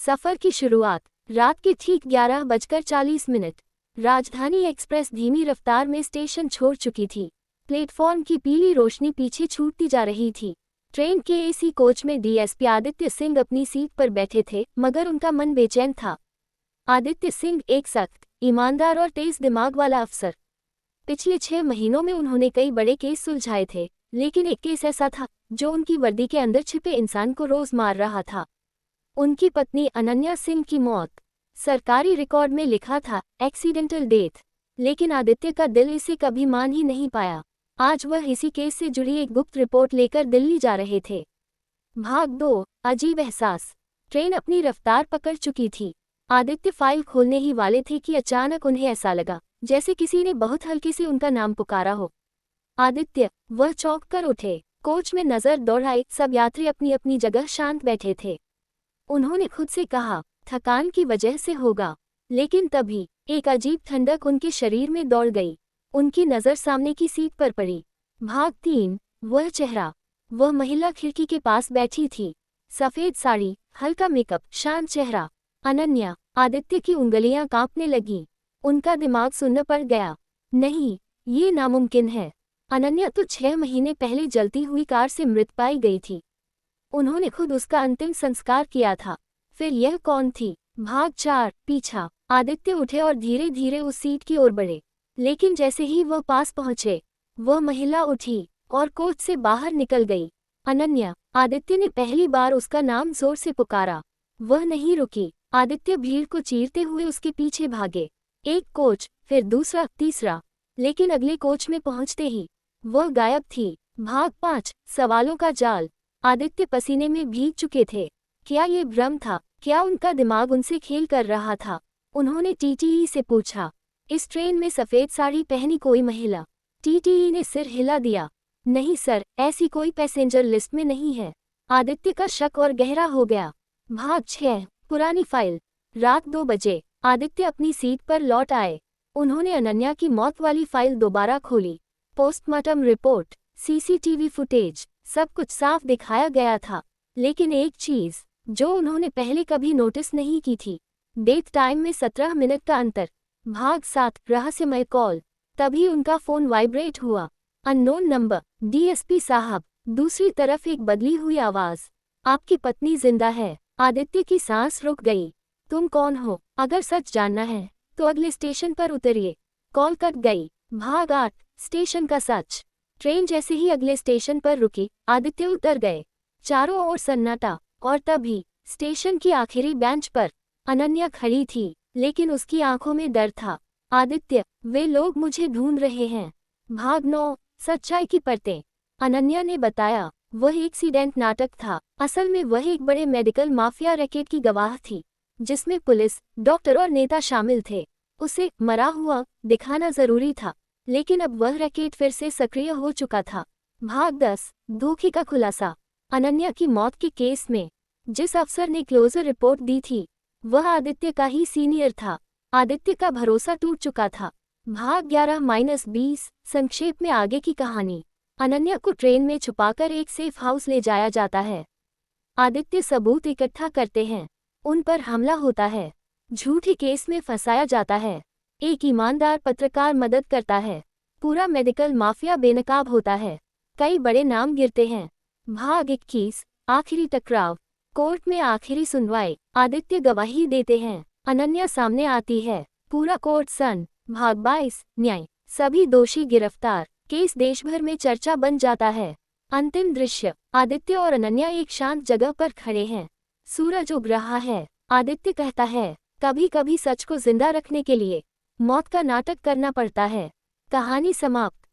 सफर की शुरुआत रात के ठीक 11:40 राजधानी एक्सप्रेस धीमी रफ्तार में स्टेशन छोड़ चुकी थी। प्लेटफॉर्म की पीली रोशनी पीछे छूटती जा रही थी। ट्रेन के एसी कोच में डीएसपी आदित्य सिंह अपनी सीट पर बैठे थे, मगर उनका मन बेचैन था। आदित्य सिंह एक सख्त, ईमानदार और तेज दिमाग वाला अफसर। पिछले 6 महीनों में उन्होंने कई बड़े केस सुलझाए थे, लेकिन एक केस ऐसा था जो उनकी वर्दी के अंदर छिपे इंसान को रोज मार रहा था। उनकी पत्नी अनन्या सिंह की मौत। सरकारी रिकॉर्ड में लिखा था एक्सीडेंटल डेथ, लेकिन आदित्य का दिल इसे कभी मान ही नहीं पाया। आज वह इसी केस से जुड़ी एक गुप्त रिपोर्ट लेकर दिल्ली जा रहे थे। भाग 2, अजीब एहसास। ट्रेन अपनी रफ्तार पकड़ चुकी थी। आदित्य फाइल खोलने ही वाले थे कि अचानक उन्हें ऐसा लगा जैसे किसी ने बहुत हल्के से उनका नाम पुकारा हो। आदित्य, वह चौंक कर उठे। कोच में नजर दौड़ाई, सब यात्री अपनी अपनी जगह शांत बैठे थे। उन्होंने खुद से कहा, थकान की वजह से होगा, लेकिन तभी एक अजीब ठंडक उनके शरीर में दौड़ गई। उनकी नज़र सामने की सीट पर पड़ी। भाग 3, वह चेहरा। वह महिला खिड़की के पास बैठी थी। सफ़ेद साड़ी, हल्का मेकअप, शांत चेहरा। अनन्या। आदित्य की उंगलियां कांपने लगीं। उनका दिमाग सुन्न पड़ गया। नहीं, ये नामुमकिन है। अनन्या तो 6 महीने पहले जलती हुई कार से मृत पाई गई थी। उन्होंने खुद उसका अंतिम संस्कार किया था। फिर यह कौन थी? भाग 4, पीछा। आदित्य उठे और धीरे धीरे उस सीट की ओर बढ़े, लेकिन जैसे ही वह पास पहुंचे, वह महिला उठी और कोच से बाहर निकल गई। अनन्या। आदित्य ने पहली बार उसका नाम जोर से पुकारा। वह नहीं रुकी। आदित्य भीड़ को चीरते हुए उसके पीछे भागे। एक कोच, फिर दूसरा, तीसरा, लेकिन अगले कोच में पहुंचते ही वह गायब थी। भाग 5, सवालों का जाल। आदित्य पसीने में भीग चुके थे। क्या ये भ्रम था? क्या उनका दिमाग उनसे खेल कर रहा था? उन्होंने टीटीई से पूछा, इस ट्रेन में सफ़ेद साड़ी पहनी कोई महिला? टीटीई ने सिर हिला दिया। नहीं सर, ऐसी कोई पैसेंजर लिस्ट में नहीं है। आदित्य का शक और गहरा हो गया। भाग 6, पुरानी फाइल। रात 2 बजे आदित्य अपनी सीट पर लौट आए। उन्होंने अनन्या की मौत वाली फाइल दोबारा खोली। पोस्टमार्टम रिपोर्ट, सीसीटीवी फुटेज, सब कुछ साफ दिखाया गया था। लेकिन एक चीज जो उन्होंने पहले कभी नोटिस नहीं की थी, डेथ टाइम में 17 मिनट का अंतर। भाग 7, रहस्यमय कॉल। तभी उनका फोन वाइब्रेट हुआ। Unknown number. डीएसपी साहब। दूसरी तरफ एक बदली हुई आवाज, आपकी पत्नी जिंदा है। आदित्य की सांस रुक गई। तुम कौन हो? अगर सच जानना है तो अगले स्टेशन पर उतरिए। कॉल कट गई। भाग 8, स्टेशन का सच। ट्रेन जैसे ही अगले स्टेशन पर रुकी, आदित्य उतर गए। चारों ओर सन्नाटा, और तभी स्टेशन की आखिरी बेंच पर अनन्या खड़ी थी, लेकिन उसकी आंखों में डर था। आदित्य, वे लोग मुझे ढूंढ रहे हैं। भाग 9, सच्चाई की परतें। अनन्या ने बताया, वह एक्सीडेंट नाटक था। असल में वह एक बड़े मेडिकल माफिया रैकेट की गवाह थी, जिसमें पुलिस, डॉक्टर और नेता शामिल थे। उसे मरा हुआ दिखाना जरूरी था, लेकिन अब वह रैकेट फिर से सक्रिय हो चुका था। भाग 10, धोखे का खुलासा। अनन्या की मौत के केस में जिस अफसर ने क्लोजर रिपोर्ट दी थी, वह आदित्य का ही सीनियर था। आदित्य का भरोसा टूट चुका था। भाग 11-20, संक्षेप में आगे की कहानी। अनन्या को ट्रेन में छुपाकर एक सेफ हाउस ले जाया जाता है। आदित्य सबूत इकट्ठा करते हैं। उन पर हमला होता है। झूठे केस में फंसाया जाता है। एक ईमानदार पत्रकार मदद करता है। पूरा मेडिकल माफिया बेनकाब होता है। कई बड़े नाम गिरते हैं। भाग 21, आखिरी टकराव। कोर्ट में आखिरी सुनवाई। आदित्य गवाही देते हैं। अनन्या सामने आती है। पूरा कोर्ट सन। भाग 22, न्याय। सभी दोषी गिरफ्तार। केस देश भर में चर्चा बन जाता है। अंतिम दृश्य, आदित्य और अनन्या एक शांत जगह पर खड़े हैं। सूरज उग रहा है। आदित्य कहता है, कभी कभी सच को जिंदा रखने के लिए मौत का नाटक करना पड़ता है। कहानी समाप्त।